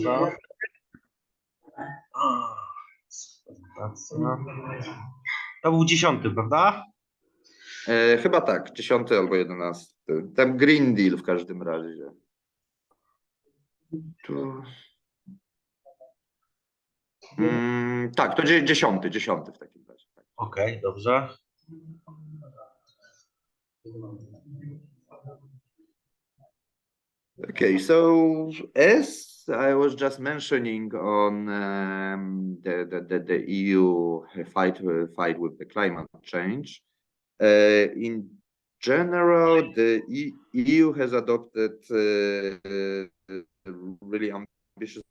Dobra. To był 10, prawda? Chyba tak, 10 albo 11. Ten Green Deal w każdym razie. Tu... tak, to 10 w takim razie. Tak. Okej, dobrze. Okay, so as I was just mentioning on the EU fight with the climate change, in general, the EU has adopted really ambitious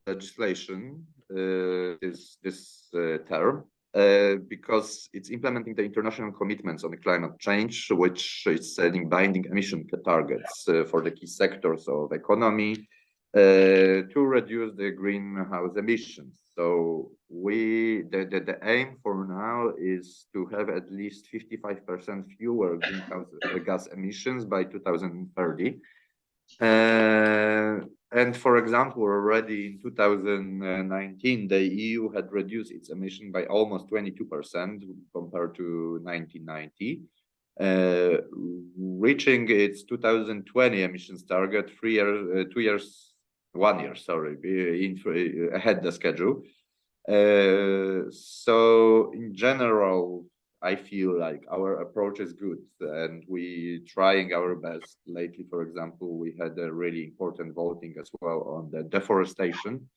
legislation this term. Because it's implementing the international commitments on the climate change, which is setting binding emission targets for the key sectors of economy to reduce the greenhouse emissions. So the aim for now is to have at least 55% fewer greenhouse gas emissions by 2030. And for example, already in 2019, the EU had reduced its emission by almost 22% compared to 1990, reaching its 2020 emissions target 1 year, ahead the schedule. So in general, I feel like our approach is good and we trying our best. Lately, for example, we had a really important voting as well on the deforestation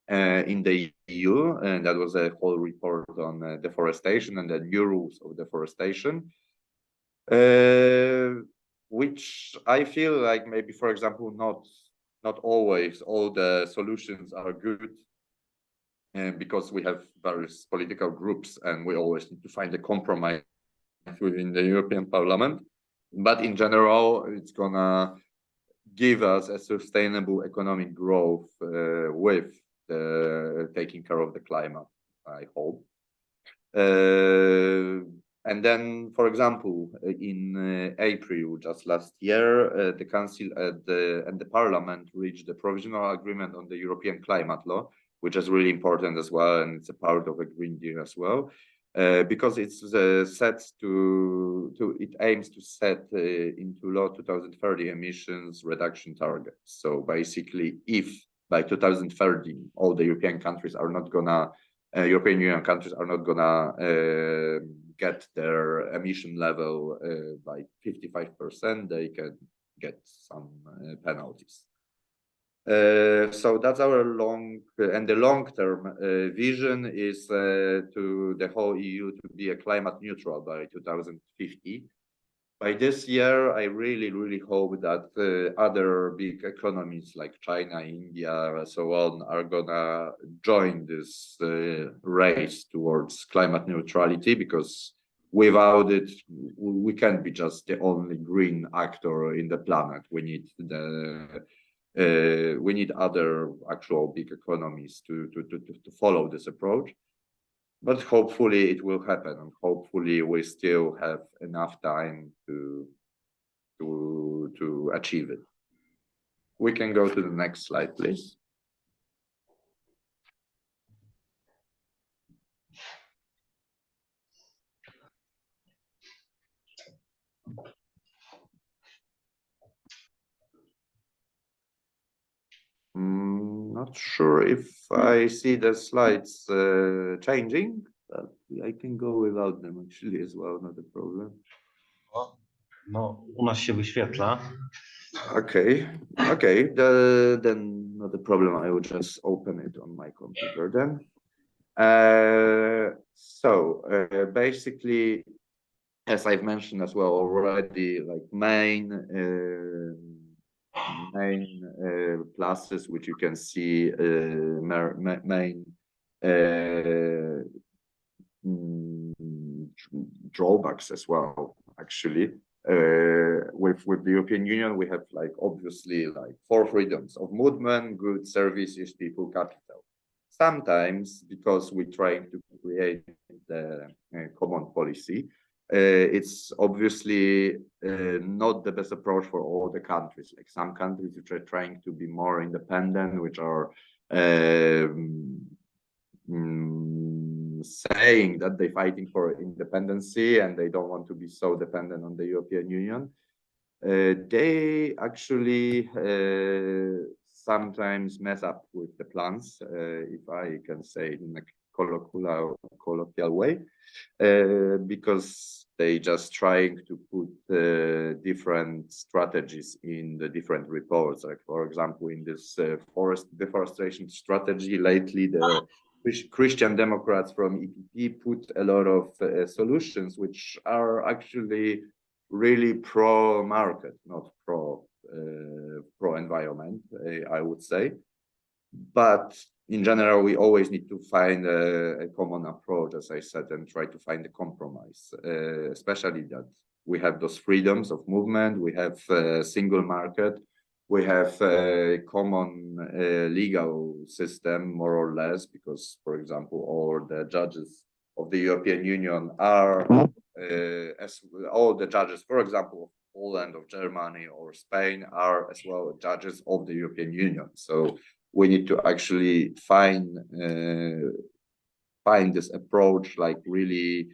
in the EU, and that was a whole report on deforestation and the new rules of deforestation, which I feel like maybe, for example, not always all the solutions are good. Because we have various political groups and we always need to find a compromise within the European Parliament. But in general, it's gonna give us a sustainable economic growth with taking care of the climate, I hope. And then, for example, in April, just last year, the Council and the Parliament reached a provisional agreement on the European climate law, which is really important as well, and it's a part of a Green Deal as well, because it's it aims to set into law 2030 emissions reduction targets. So basically, if by 2030 all the European countries are not gonna, European Union countries are not gonna get their emission level by 55%, they can get some penalties. So that's our long-term vision is to the whole EU to be a climate neutral by 2050. By this year, I really hope that other big economies like China, India, and so on are gonna join this race towards climate neutrality, because without it, we can't be just the only green actor in the planet. We need we need other actual big economies to follow this approach, but hopefully it will happen, and hopefully we still have enough time to achieve it. We can go to the next slide, please. Not sure if I see the slides changing, but I can go without them actually as well, not a problem. No, u nas się wyświetla. Okay, then not a problem. I will just open it on my computer then. Basically, as I've mentioned as well already, like main pluses, which you can see, main drawbacks as well, actually. With the European Union, we have like obviously like 4 freedoms of movement, goods, services, people, capital. Sometimes, because we're trying to create the common policy, It's obviously not the best approach for all the countries. Like some countries which are trying to be more independent, which are saying that they're fighting for independency and they don't want to be so dependent on the European Union. They actually sometimes mess up with the plans, if I can say it in a colloquial way, because they just trying to put different strategies in the different reports. Like for example, in this forest deforestation strategy lately, the Christian Democrats from EPP put a lot of solutions which are actually really pro-market, not pro-environment, I would say. But in general, we always need to find a common approach, as I said, and try to find a compromise, especially that we have those freedoms of movement, we have a single market, we have a common legal system, more or less, because, for example, all the judges of the European Union are, as all the judges, for example, of Poland, of Germany, or Spain are as well judges of the European Union. So we need to actually find this approach like really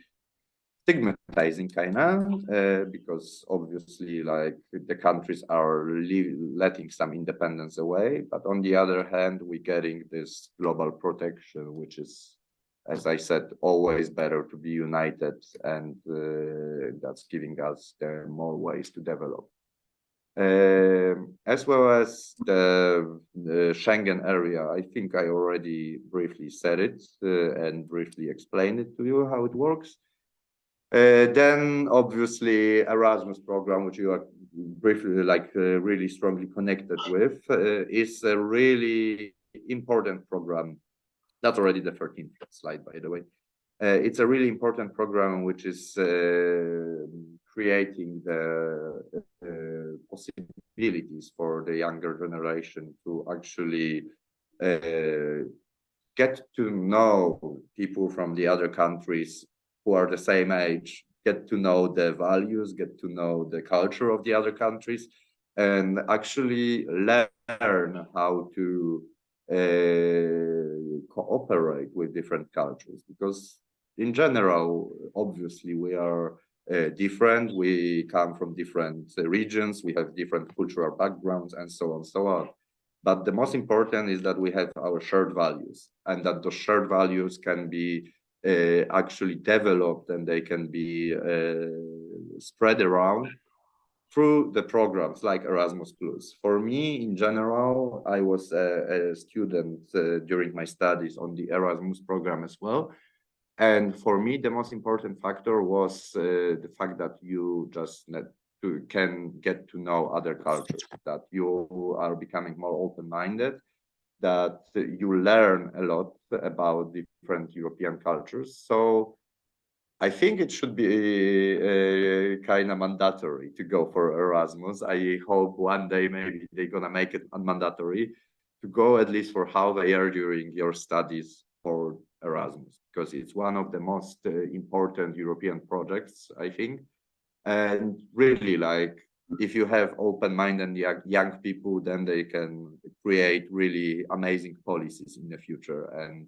stigmatizing kind of, because obviously like the countries are letting some independence away, but on the other hand, we're getting this global protection, which is, as I said, always better to be united, and that's giving us more ways to develop. As well as the Schengen area, I think I already briefly said it and briefly explained it to you how it works. Then obviously Erasmus program, which you are briefly really strongly connected with, is a really important program. That's already the 13th slide, by the way. It's a really important program which is creating the possibilities for the younger generation to actually get to know people from the other countries who are the same age, get to know the values, get to know the culture of the other countries, and actually learn how to cooperate with different cultures. Because in general, obviously, we are different. We come from different regions. We have different cultural backgrounds, and so on, so on. But the most important is that we have our shared values, and that those shared values can be actually developed, and they can be spread around through the programs like Erasmus+. For me, in general, I was a student during my studies on the Erasmus program as well. And for me, the most important factor was the fact that you just can get to know other cultures, that you are becoming more open-minded, that you learn a lot about different European cultures. So I think it should be kind of mandatory to go for Erasmus. I hope one day maybe they're gonna make it mandatory to go at least for half a year during your studies for Erasmus, because it's one of the most important European projects, I think. And really, like, if you have open-minded young people, then they can create really amazing policies in the future. And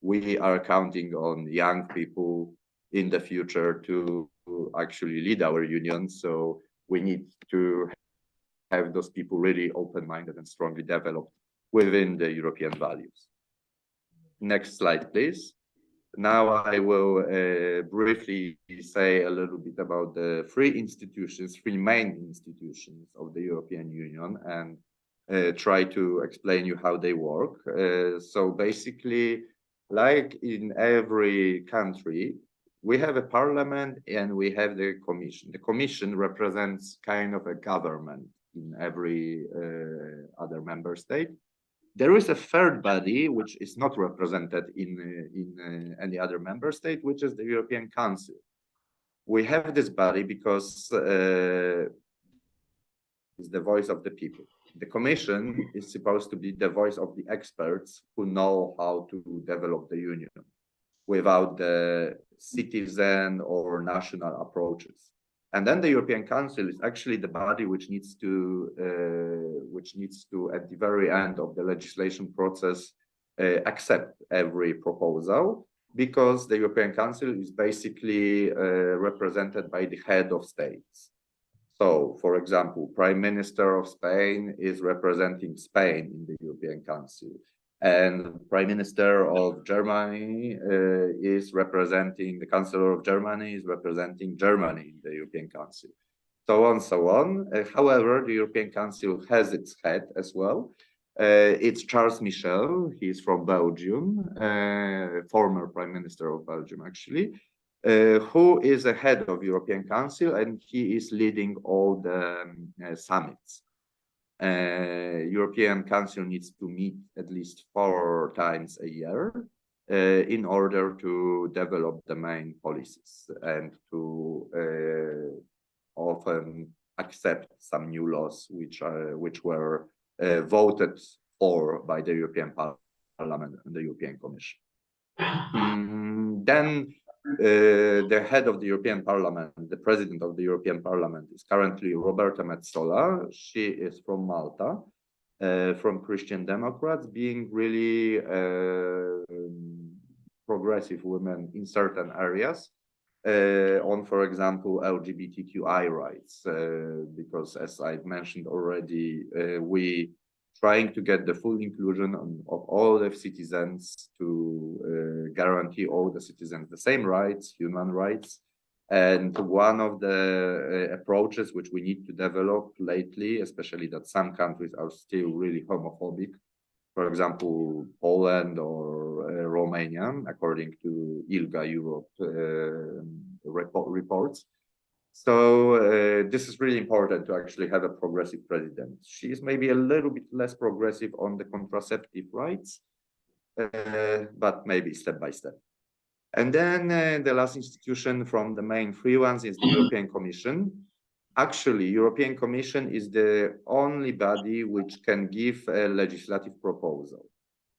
we are counting on young people in the future to actually lead our union. So we need to have those people really open-minded and strongly developed within the European values. Next slide, please. Now I will briefly say a little bit about the three main institutions of the European Union, and try to explain you how they work. So basically, like in every country, we have a parliament and we have the commission. The commission represents kind of a government in every other member state. There is a third body which is not represented in any other member state, which is the European Council. We have this body because it's the voice of the people. The Commission is supposed to be the voice of the experts who know how to develop the Union. without the citizen or national approaches. And then the European Council is actually the body which needs to at the very end of the legislation process accept every proposal, because the European Council is basically represented by the head of states. So, for example, Prime Minister of Spain is representing Spain in the European Council, and Prime Minister of Germany is representing, the Chancellor of Germany is representing Germany in the European Council, so on, so on. However, the European Council has its head as well. It's Charles Michel. He's from Belgium, former Prime Minister of Belgium, actually, who is the head of European Council, and he is leading all the summits. European Council needs to meet at least 4 times a year in order to develop the main policies and to often accept some new laws which were voted for by the European Parliament and the European Commission. Then the head of the European Parliament, the president of the European Parliament, is currently Roberta Metsola. She is from Malta, from Christian Democrats, being really progressive women in certain areas, on, for example, LGBTQI rights, because as I've mentioned already, we trying to get the full inclusion of all the citizens, to guarantee all the citizens the same rights, human rights. And one of the approaches which we need to develop lately, especially that some countries are still really homophobic, for example, Poland or Romania, according to ILGA Europe reports. So this is really important to actually have a progressive president. She is maybe a little bit less progressive on the contraceptive rights, but maybe step by step. And then the last institution from the main 3 ones is the European Commission. Actually, European Commission is the only body which can give a legislative proposal.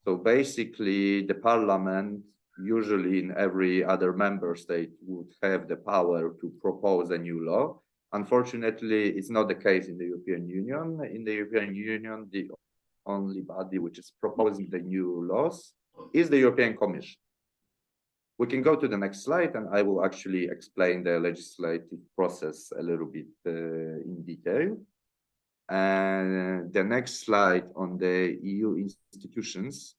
So basically, the Parliament, usually in every other member state, would have the power to propose a new law. Unfortunately, it's not the case in the European Union. In the European Union, the only body which is proposing the new laws is the European Commission. We can go to the next slide, and I will actually explain the legislative process a little bit in detail. And the next slide on the EU institutions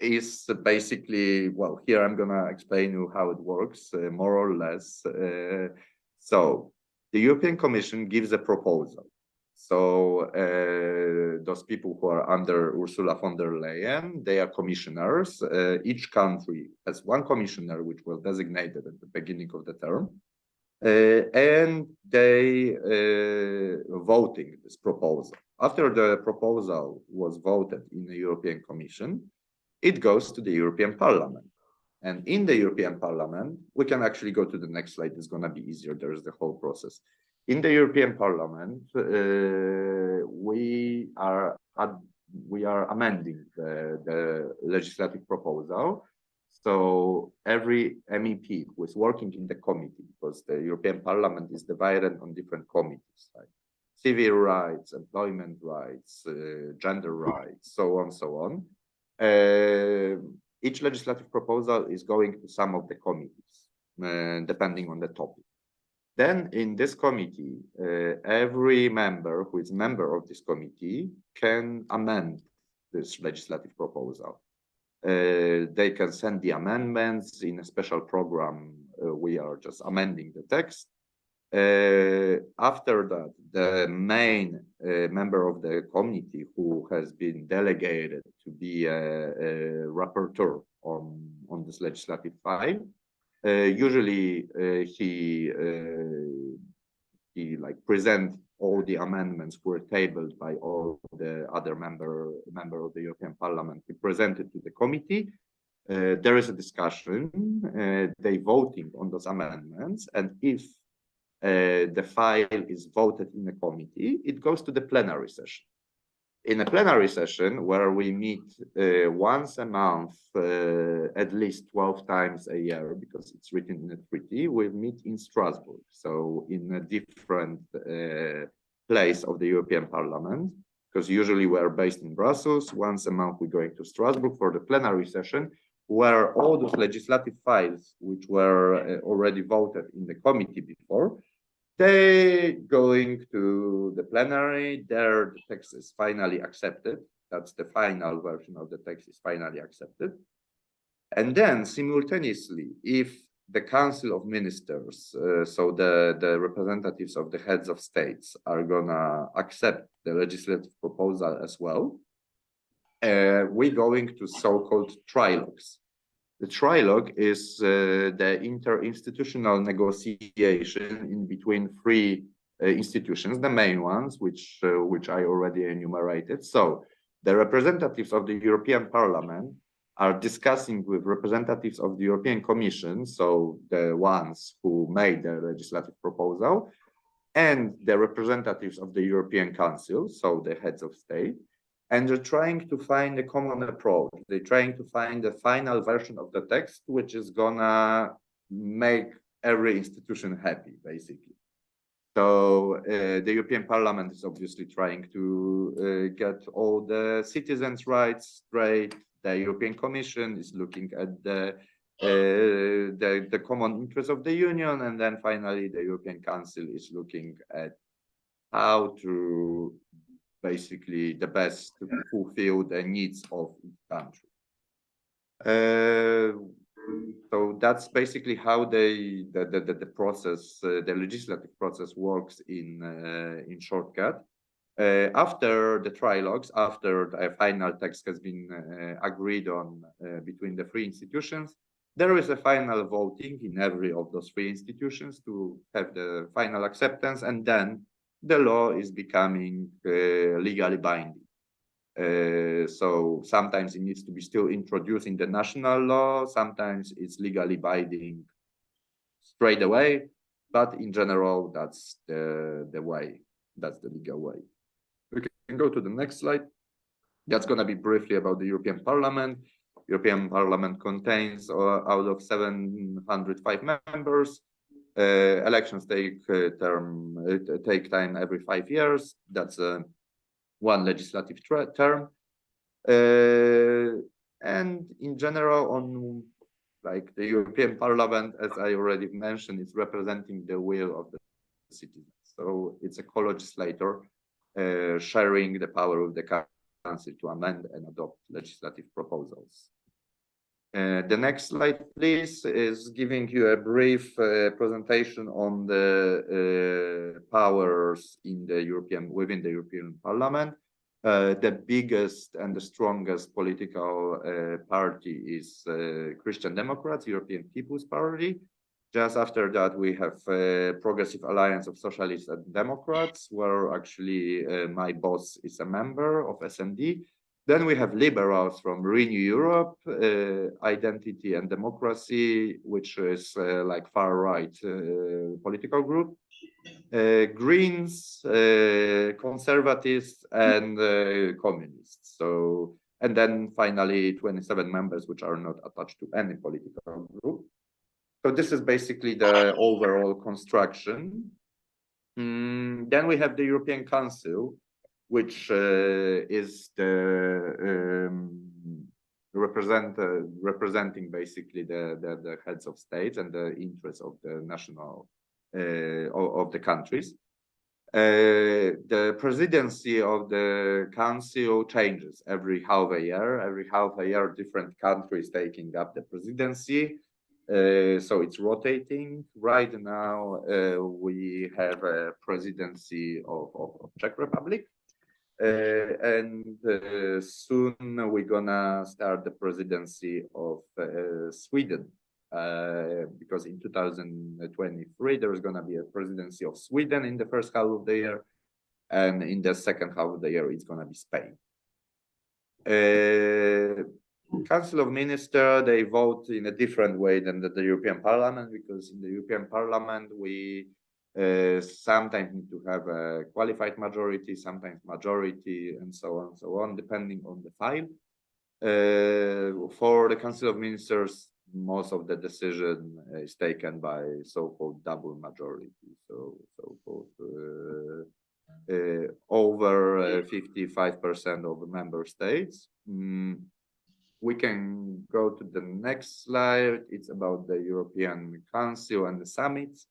is basically, well, here I'm gonna explain you how it works, more or less. So the European Commission gives a proposal. So those people who are under Ursula von der Leyen, they are commissioners. Each country has 1 commissioner, which was designated at the beginning of the term. And they voting this proposal. After the proposal was voted in the European Commission, it goes to the European Parliament. And in the European Parliament, we can actually go to the next slide. It's going to be easier. There's the whole process. In the European Parliament, we are amending the legislative proposal. So every MEP who is working in the committee, because the European Parliament is divided on different committees, like civil rights, employment rights, gender rights, so on, so on. Each legislative proposal is going to some of the committees, depending on the topic. Then in this committee, every member who is member of this committee can amend this legislative proposal. They can send the amendments in a special program. We are just amending the text. After that, the main member of the committee who has been delegated to be a rapporteur on this legislative file, usually he like present all the amendments were tabled by all the other member of the European Parliament. He presented to the committee. There is a discussion. They voting on those amendments, and if the file is voted in the committee, it goes to the plenary session. in a plenary session where we meet once a month, at least 12 times a year, because it's written in the treaty, we meet in Strasbourg, so in a different place of the European Parliament, because usually we're based in Brussels. Once a month, we're going to Strasbourg for the plenary session, where all those legislative files, which were already voted in the committee before, they going to the plenary. There, the text is finally accepted. That's the final version of the text is finally accepted. And then simultaneously, if the Council of Ministers, so the representatives of the heads of states are gonna accept the legislative proposal as well, we're going to so-called trilogues. The trilogue is the interinstitutional negotiation in between three institutions, the main ones, which I already enumerated. So the representatives of the European Parliament are discussing with representatives of the European Commission, so the ones who made the legislative proposal, and the representatives of the European Council, so the heads of state. And they're trying to find a common approach. They're trying to find the final version of the text, which is gonna make every institution happy, basically. So the European Parliament is obviously trying to get all the citizens' rights straight. The European Commission is looking at the common interest of the Union, and then finally the European Council is looking at how to basically the best to fulfill the needs of each country. So that's basically how the process, the legislative process works in shortcut. After the trilogues, after the final text has been agreed on between the three institutions, there is a final voting in every of those three institutions to have the final acceptance, and then the law is becoming legally binding. So sometimes it needs to be still introduced in the national law, sometimes it's legally binding straight away, but in general, that's the way, that's the legal way. We can go to the next slide. That's going to be briefly about the European Parliament. European Parliament contains out of 705 members. Elections take time every 5 years. That's one legislative term. And in general, on like the European Parliament, as I already mentioned, is representing the will of the citizens. So it's a co-legislator sharing the power of the Council to amend and adopt legislative proposals. The next slide, please, is giving you a brief presentation on the powers in the within the European Parliament. The biggest and the strongest political party is Christian Democrats, European People's Party. Just after that, we have Progressive Alliance of Socialists and Democrats, where actually my boss is a member of SND. Then we have Liberals from Renew Europe, Identity and Democracy, which is like far-right political group. Greens, Conservatives, and Communists. So, and then finally 27 members which are not attached to any political group. So this is basically the overall construction. Then we have the European Council, which is the representing basically the heads of states and the interests of the national of the countries. The presidency of the council changes every half a year. Every half a year, different countries taking up the presidency. So it's rotating. Right now, we have a presidency of Czech Republic. And soon we're gonna start the presidency of Sweden. Because in 2023, there's going to be a presidency of Sweden in the first half of the year, and in the second half of the year, it's going to be Spain. Council of Ministers, they vote in a different way than the European Parliament, because in the European Parliament, we Sometimes need to have a qualified majority, sometimes majority, and so on, depending on the file. For the Council of Ministers, most of the decision is taken by so-called double majority. So-called over 55% of the member states. We can go to the next slide. It's about the European Council and the summits.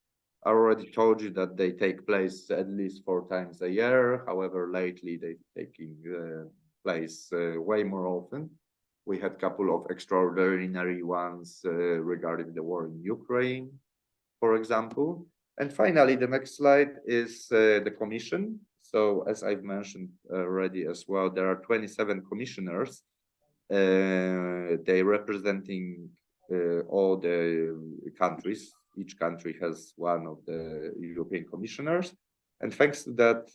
I already told you that they take place at least 4 times a year. However, lately they're taking place way more often. We had a couple of extraordinary ones regarding the war in Ukraine, for example. And finally, the next slide is the Commission. So as I've mentioned already as well, there are 27 commissioners. They representing all the countries. Each country has one of the European commissioners. And thanks to that,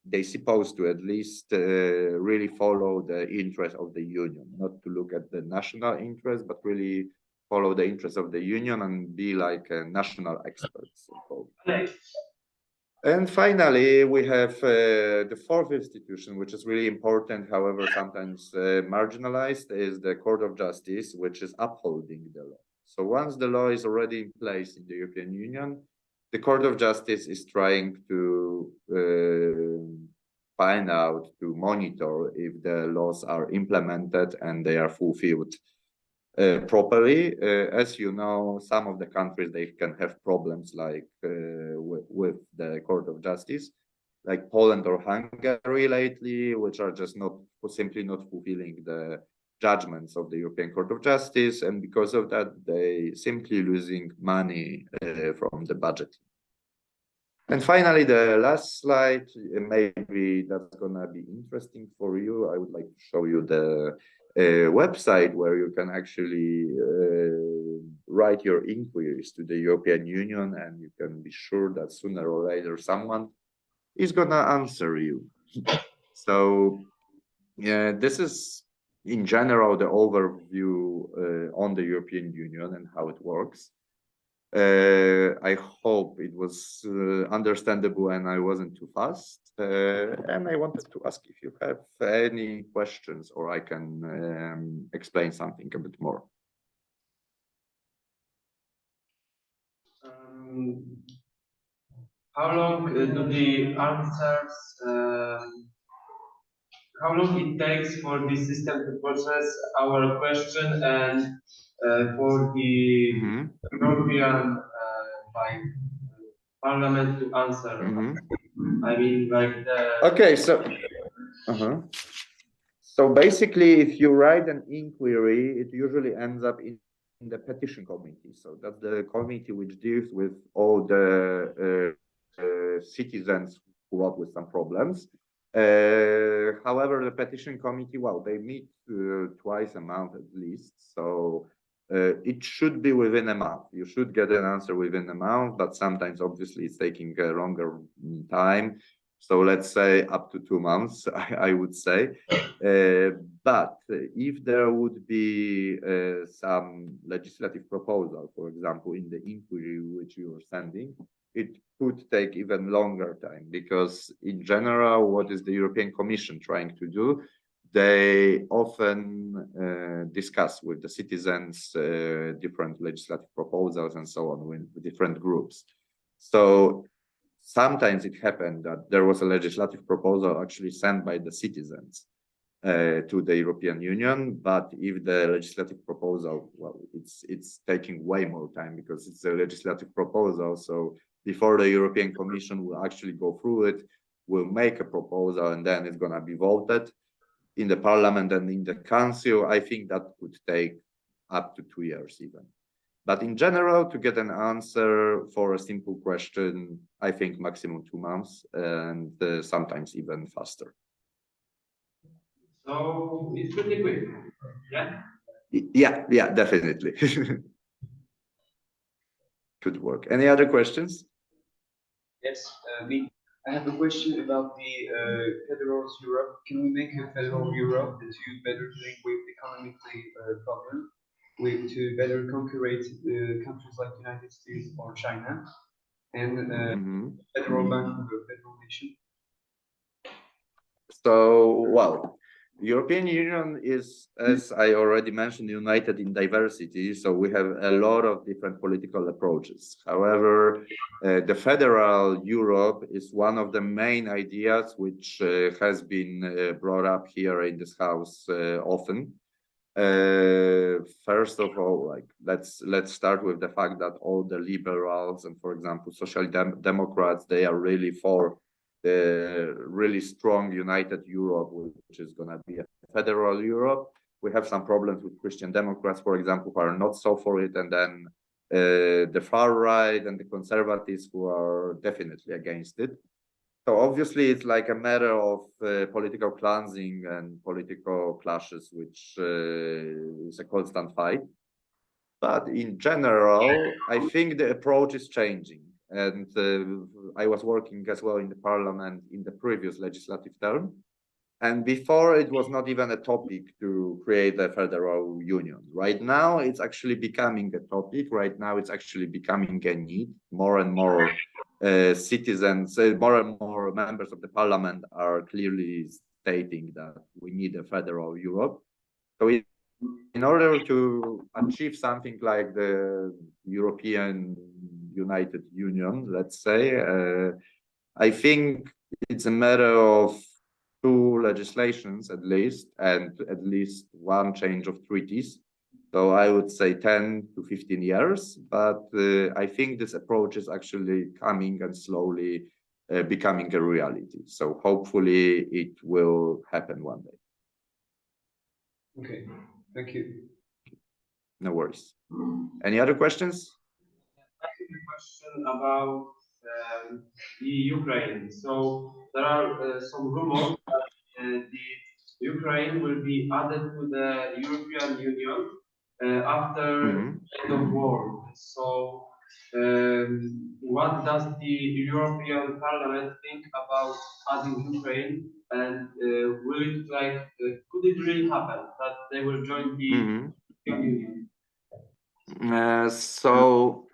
they're supposed to at least really follow the interest of the union, not to look at the national interest, but really follow the interest of the union and be like national experts. And finally, we have the 4th institution, which is really important, however, sometimes marginalized, is the Court of Justice, which is upholding the law. So once the law is already in place in the European Union, the Court of Justice is trying to find out, to monitor if the laws are implemented and they are fulfilled properly. As you know, some of the countries, they can have problems like with the Court of Justice, like Poland or Hungary lately, which are just not simply not fulfilling the judgments of the European Court of Justice, and because of that, they simply losing money from the budget. And finally, the last slide, maybe that's gonna be interesting for you. I would like to show you the website where you can actually write your inquiries to the European Union, and you can be sure that sooner or later someone is gonna answer you. So yeah, this is in general the overview on the European Union and how it works. I hope it was understandable and I wasn't too fast. And I wanted to ask if you have any questions, or I can explain something a bit more. How long do the answers? How long it takes for the system to process our question and for the European Parliament to answer? I mean, like the. Okay, so. So basically, if you write an inquiry, it usually ends up in the petition committee. So that's the committee which deals with all the citizens who wrote with some problems. However, the petition committee, well, they meet twice a month at least. So it should be within a month. You should get an answer within a month, but sometimes obviously it's taking a longer time. So let's say up to 2 months, I would say. But if there would be some legislative proposal, for example, in the inquiry which you are sending, it could take even longer time, because in general, what is the European Commission trying to do? They often discuss with the citizens different legislative proposals and so on with different groups. So sometimes it happened that there was a legislative proposal actually sent by the citizens to the European Union, but if the legislative proposal, well, it's taking way more time because it's a legislative proposal. So before the European Commission will actually go through it, will make a proposal, and then it's gonna be voted in the Parliament and in the Council. I think that could take up to 2 years even. But in general, to get an answer for a simple question, I think maximum 2 months, and sometimes even faster. So it's pretty quick, yeah? Yeah, definitely. Could work. Any other questions? Yes, I have a question about the federal Europe. Can we make a federal Europe to better deal with economically problem, to better conquer countries like United States or China? and Mhm. federal bank of a federal nation? So, well, the European Union is, as I already mentioned, united in diversity. So we have a lot of different political approaches. However, the federal Europe is one of the main ideas which has been brought up here in this house often. First of all, like let's start with the fact that all the liberals and, for example, social democrats, they are really for the really strong united Europe, which is going to be a federal Europe. We have some problems with Christian Democrats, for example, who are not so for it, and then the far right and the conservatives who are definitely against it. So obviously, it's like a matter of political cleansing and political clashes, which is a constant fight. But in general, I think the approach is changing. And I was working as well in the parliament in the previous legislative term. And before, it was not even a topic to create a federal union. Right now, it's actually becoming a topic. Right now, it's actually becoming a need. More and more citizens, more and more members of the parliament are clearly stating that we need a federal Europe. So in order to achieve something like the European United Union, let's say, I think it's a matter of two legislations at least, and at least one change of treaties. So I would say 10 to 15 years, but I think this approach is actually coming and slowly becoming a reality. So hopefully it will happen one day. Okay, thank you. No worries. Any other questions? I have a question about the Ukraine. So there are some rumors that the Ukraine will be added to the European Union after end of war. So what does the European Parliament think about adding Ukraine? And will it could it really happen that they will join the European Union?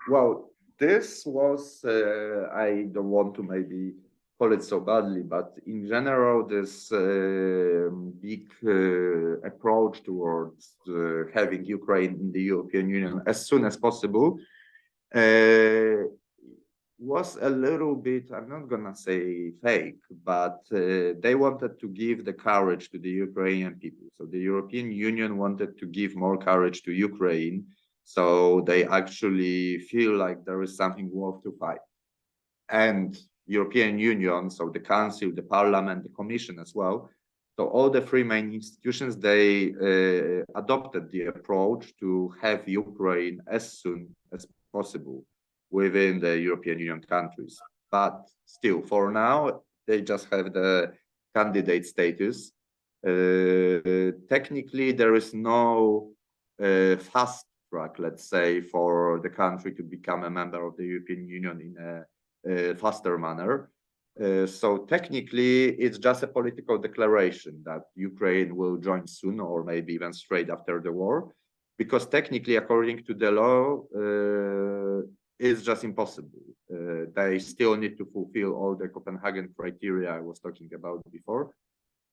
Well, this was, I don't want to maybe call it so badly, but in general, this big approach towards having Ukraine in the European Union as soon as possible was a little bit, I'm not gonna say fake, but they wanted to give the courage to the Ukrainian people. So the European Union wanted to give more courage to Ukraine, so they actually feel like there is something worth to fight. And European Union, so the Council, the Parliament, the Commission as well, so all the three main institutions, they adopted the approach to have Ukraine as soon as possible within the European Union countries. But still, for now, they just have the candidate status. Technically, there is no fast track, let's say, for the country to become a member of the European Union in a faster manner. So technically, it's just a political declaration that Ukraine will join soon, or maybe even straight after the war, because technically, according to the law, it's just impossible. They still need to fulfill all the Copenhagen criteria I was talking about before.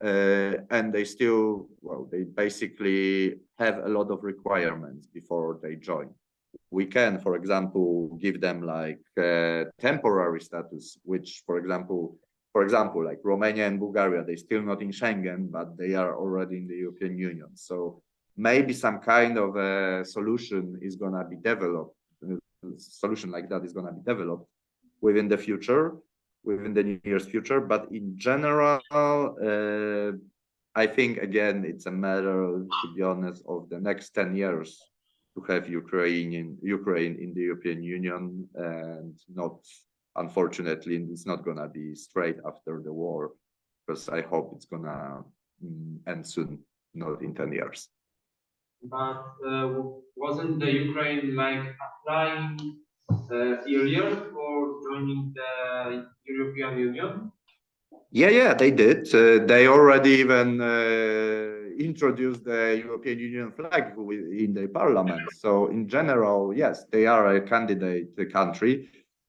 And they still, well, they basically have a lot of requirements before they join. We can, for example, give them like temporary status, which, for example, like Romania and Bulgaria, they're still not in Schengen, but they are already in the European Union. So maybe some kind of a solution is going to be developed. Solution like that is going to be developed within the future, within the near future. But in general, I think, again, it's a matter, to be honest, of the next 10 years to have Ukraine in the European Union, and not, unfortunately, it's not going to be straight after the war, because I hope it's going to end soon, not in 10 years. But wasn't the Ukraine applying earlier for joining the European Union? Yeah, they did. They already even introduced the European Union flag in the parliament. So in general, yes, they are a candidate country.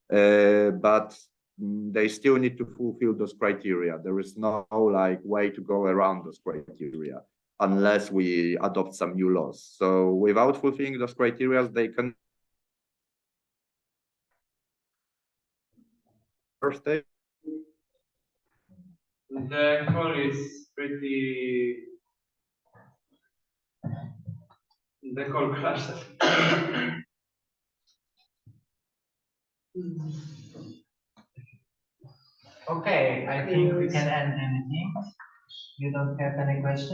but they still need to fulfill those criteria. There is no like way to go around those criteria unless we adopt some new laws. So without fulfilling those criteria, they can first day. The call is pretty. The call crashed. Okay, I think we can end anything. You don't have any questions?